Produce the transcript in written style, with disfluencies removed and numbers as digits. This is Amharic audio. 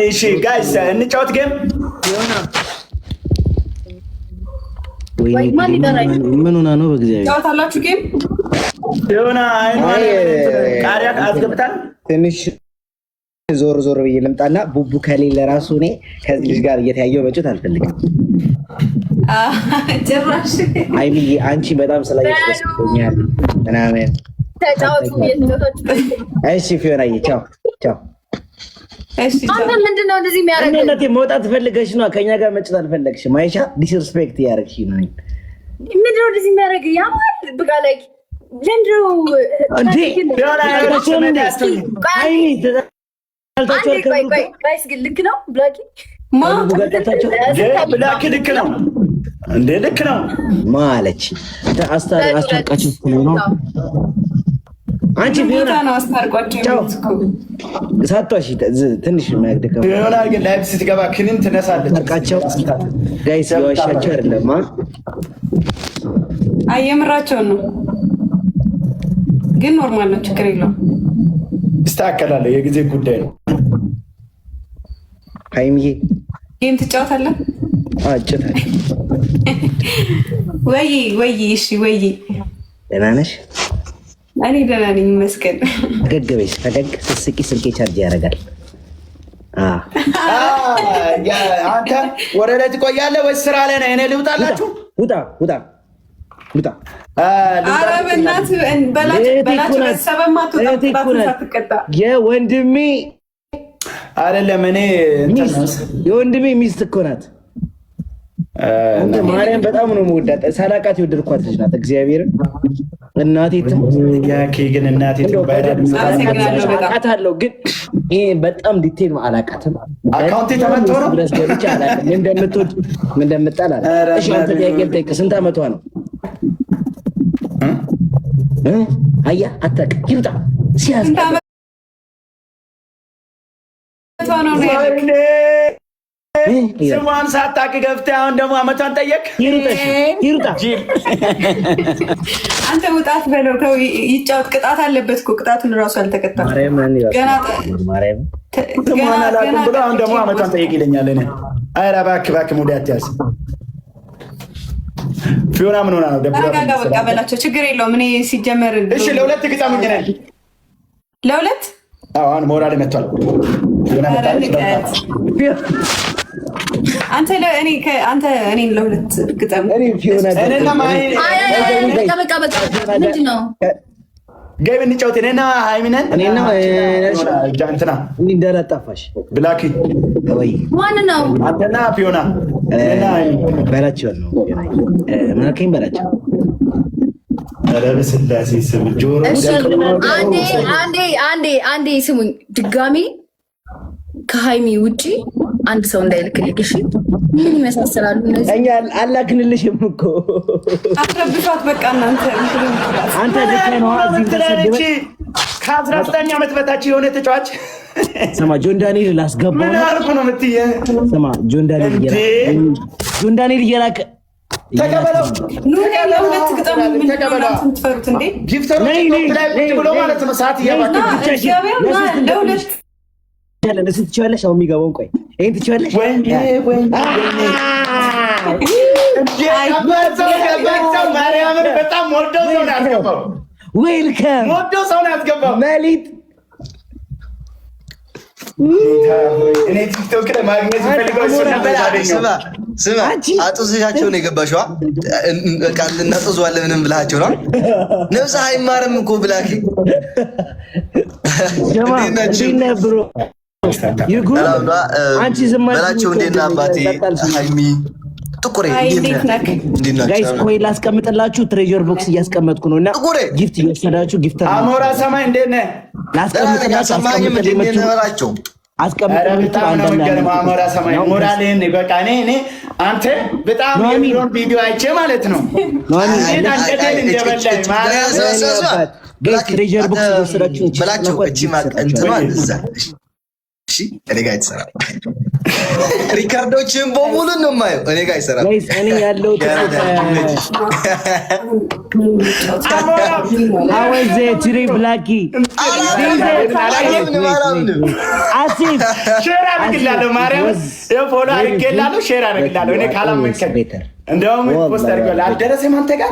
እሺ ጋይስ እንጫወት ጌም ምን ሆና ነው? በእግዚአብሔር ጫወታላችሁ ጌም የሆነ ቃሪያ አስገብታል። ትንሽ ዞር ዞር ብዬ ልምጣና ቡቡ ከሌለ ራሱ እኔ ከዚህ ልጅ ጋር እየተያየው መጮት አልፈልግም። ጭራሽ አይሚዬ አንቺ በጣም ስላየሽኛል ምናምን ተጫወቱ። እሺ ፊዮናዬ ቻው ቻው። እሺ አንተ ምንድነው እንደዚህ የሚያደርገው? እኔ መውጣት ፈልገሽ ነው ከኛ ጋር መጫወት አልፈለግሽም። አይሻ ዲስሪስፔክት ያደርግሽ ነው። ምንድነው እንደዚህ የሚያደርገው? ያማል በቃ ላይ ለንድሮ እንዴ ፊዮና ያለችው ምን ያስተው አይሚ ጋይስ ግን ልክ ነው ብላኪ ብላኪ ልክ ነው እንዴ? ልክ ነው ማለች አስታርቃችሁ ነው አንቺ ፊዮና ነው አስታርቋቸው ሳቷሽ ትንሽ የሚያግደከው ፊዮና ግን ላይፍ ስትገባ ክኒን ትነሳለች። ታርቃቸው ጋይስ ያዋሻቸው አይደለም አየምራቸው ነው ግን ኖርማል ነው፣ ችግር የለውም። ይስተካከላል፣ የጊዜ ጉዳይ ነው። ሃይሚዬ ጌም ትጫወታለህ? አጭታለሁ ወይ እሺ ወይ ደህና ነሽ? እኔ ደህና ነኝ ይመስገን። ፈገግ በይሽ፣ ፈገግ ስትስቂ ስልኬ ቻርጅ ያደርጋል። አንተ ወደ ላይ ትቆያለህ ወይስ ስራ ላይ ነህ? እኔ ልውጣላችሁ? ውጣ ውጣ ውጣ። ኧረ በእናትህ በላችሁ ቤተሰብማ ትቀጣ። የወንድሜ አይደለም እኔ የወንድሜ ሚስት እኮ ናት። ማርያም በጣም ነው የምወዳት። ሳላቃት የወደድኳት ልጅ ናት። እግዚአብሔርን እናቴ ግን እናቴ አውቃታለሁ፣ ግን ይሄ በጣም ዲቴል አላውቃትም። አካውንቴ ተመቶ ነው እንደምትወድ እንደምጣል አለ። እሺ አንተ ያገልጠኝ ስንት ዓመቷ ነው? አያ አታውቅም። ይምጣ ሲያዝ ስሟን ሳታውቅ ገብተህ አሁን ደግሞ አመቷን ጠየቅ። ይሩጣ አንተ ውጣት በለው ተው፣ ይጫወት። ቅጣት አለበት እኮ ቅጣቱን እራሱ አልተቀጣም። ገና ብሎ አሁን ደግሞ አመቷን ጠየቅ ይለኛል። እኔ ኧረ እባክህ ሙድ አትያዝ። ፊዮና ምን ሆና ነው? ደብዳቤ በቃ በላቸው፣ ችግር የለውም። እኔ ሲጀመር እሺ ለሁለት ግጣሙኝ ነን። ለሁለት አሁን ሞራል መጥቷል። አንተ እኔን ለሁለት ግጠም። ምንድነው ገብ እንጫወት። እኔና ሃይሚ ነን። እንትና እንደላጣፋሽ ብላኪ ወይ ማን ነው? አንተና ፊዮና በላቸው ነው ምናከኝ በላቸው። በስላሴ ስም ጆሮ አንዴ ስሙኝ። ድጋሚ ከሃይሚ ውጪ አንድ ሰው እንዳይልክልኝ እሺ? ምን ይመሳሰላሉ እነዚህ? እኛ አላክንልሽም እኮ አትረብሿት። በቃ አንተ ልከህ ነው እዚህ ከ19 ዓመት በታች የሆነ ተጫዋች ስማ፣ ጆን ዳንኤል ላስገባው ምን አልኩ ነው የምትየ? ስማ፣ ጆን ዳንኤል እየላከ ተቀበለው ለሁለት ግጠም። ተቀበለው ትፈሩት እንዴ? ጊፍተሩ ብሎ ማለት ነው። ሰዓት እያባከ ለሁለት ያለን ስትችያለሽ። አሁን የሚገባውን ቆይ ይሄን ትችያለሽ ወይ? ማርያምን በጣም ወደው ሰው ነው ያስገባው። ዌልካም ወደው ሰው ነው ያስገባው። መሊት እኔ ቲክቶክ ላይ ማግኘት ፈልገው እሱ ነበር ያገኘው። ስማ አጥዝሻቸው ነው የገባሽዋ። ቃል እናጥዝዋለን ምንም ብላቸው ነው ነብሳ አይማርም እኮ ብላኪ ብሮ አንቺ በላቸው። እንዴና አባቴ ሃይሚ ጥቁሬ ጋይስ ኮይ ላስቀምጥላችሁ። ትሬጀር ቦክስ እያስቀመጥኩ ነው እና ጊፍት እየወሰዳችሁ ጊፍት አሞራ ሰማይ እንዴት ነህ? ላስቀምጥላችሁ አስቀምጥላችሁ አሞራ ሰማይ ሞራሌን በቃ እኔ አንተ በጣም የሚሆን ቪዲዮ አይቼ ማለት ነው ትሬጀር ቦክስ እየወሰዳችሁ በላቸው። እቺ ማቀንተማ እሺ እኔ ጋር አይሰራም። ሪካርዶችን በሙሉ ነው የማየው። እኔ ጋር አይሰራም። እኔ ያለው አወዜ ትሪ ብላኪ አሲፍ ሼር አድርግላለሁ። ማርያም ፎሎ አድርጌላለሁ። ሼር አድርግላለሁ። እኔ ካላመንከኝ እንደውም ፖስት አድርጌላለሁ። አልደረሰም አንተ ጋር